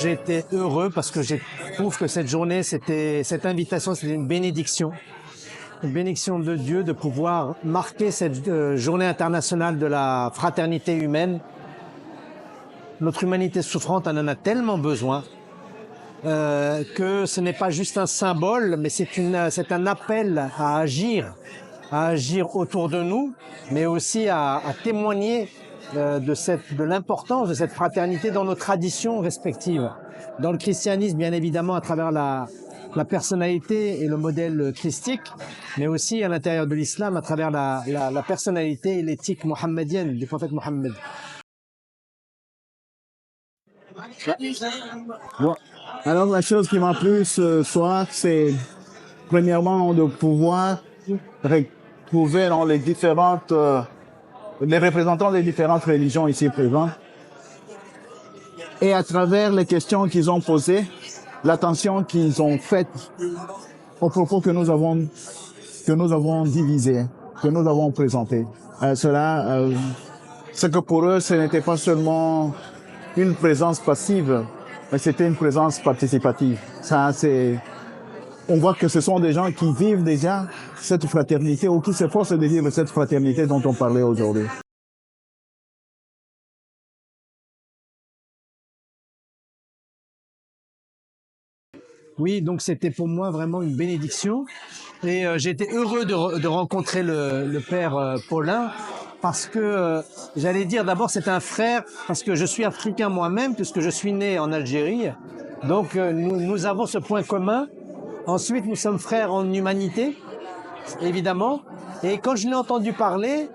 j'ai été heureux parce que je trouve que cette journée, cette invitation, c'était une bénédiction de Dieu de pouvoir marquer cette journée internationale de la fraternité humaine. Notre humanité souffrante en a tellement besoin que ce n'est pas juste un symbole, mais c'est un appel à agir autour de nous, mais aussi à témoigner de l'importance de cette fraternité dans nos traditions respectives. Dans le christianisme, bien évidemment, à travers la personnalité et le modèle christique, mais aussi à l'intérieur de l'islam, à travers la personnalité et l'éthique mohammedienne du prophète Mohammed. Bon. Alors la chose qui m'a plu ce soir, c'est premièrement de pouvoir retrouver dans les représentants des différentes religions ici présents, et à travers les questions qu'ils ont posées, l'attention qu'ils ont faite aux propos que nous avons divisés, que nous avons présentés. C'est que pour eux, ce n'était pas seulement une présence passive, mais c'était une présence participative. On voit que ce sont des gens qui vivent déjà cette fraternité ou qui s'efforcent de vivre cette fraternité dont on parlait aujourd'hui. Oui, donc c'était pour moi vraiment une bénédiction. Et j'ai été heureux de rencontrer le père Paulin, parce que, j'allais dire, d'abord c'est un frère, parce que je suis africain moi-même, puisque je suis né en Algérie. Donc nous avons ce point commun. Ensuite, nous sommes frères en humanité, évidemment. Et quand je l'ai entendu parler,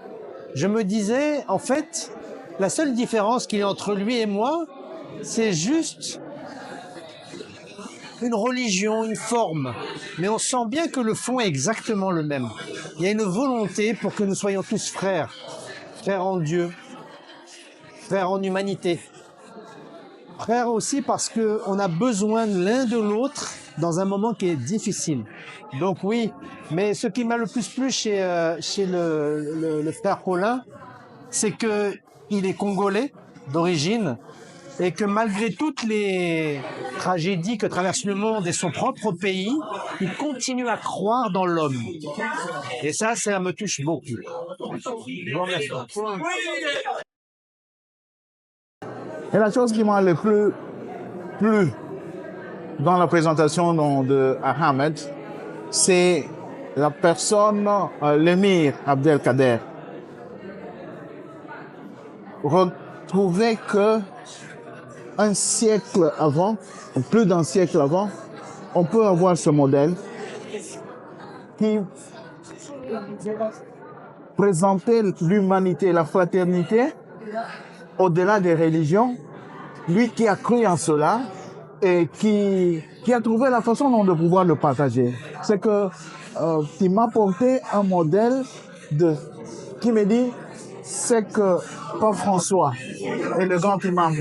je me disais, en fait, la seule différence qu'il y a entre lui et moi, c'est juste une religion, une forme. Mais on sent bien que le fond est exactement le même. Il y a une volonté pour que nous soyons tous frères. Frères en Dieu, frères en humanité. Frères aussi parce qu'on a besoin l'un de l'autre dans un moment qui est difficile. Donc oui, mais ce qui m'a le plus plu chez le frère Paulin, c'est qu'il est congolais d'origine, et que malgré toutes les tragédies que traverse le monde et son propre pays, il continue à croire dans l'homme. Et ça me touche beaucoup. Je vous remercie. Et la chose qui m'a le plus plu dans la présentation de Ahmed, c'est la personne, l'émir Abdelkader. Retrouver que un siècle avant, plus d'un siècle avant, on peut avoir ce modèle qui présentait l'humanité, la fraternité au-delà des religions. Lui qui a cru en cela et qui a trouvé la façon de pouvoir le partager. C'est que qui m'a porté un modèle qui me dit, c'est que Pape François et le grand imam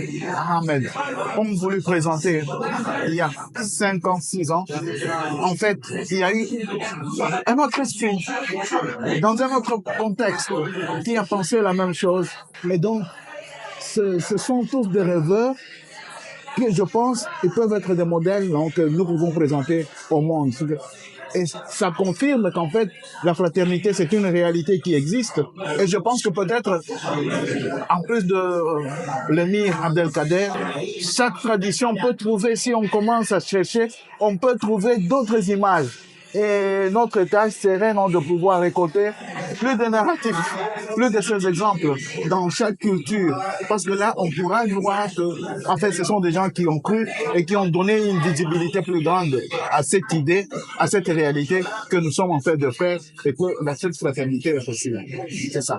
Ahmed ont voulu présenter il y a 5 ans, 6 ans. En fait, il y a eu un autre esprit, dans un autre contexte, qui a pensé la même chose. Mais donc, ce sont tous des rêveurs qui, je pense, ils peuvent être des modèles que nous pouvons présenter au monde. Et ça confirme qu'en fait, la fraternité, c'est une réalité qui existe. Et je pense que peut-être, en plus de l'émir Abdelkader, chaque tradition peut trouver, si on commence à chercher, on peut trouver d'autres images. Et notre tâche serait de pouvoir récolter plus de narratifs, plus de ces exemples dans chaque culture. Parce que là, on pourra voir que, en fait, ce sont des gens qui ont cru et qui ont donné une visibilité plus grande à cette idée, à cette réalité que nous sommes en fait de frères et que la seule fraternité est possible. C'est ça.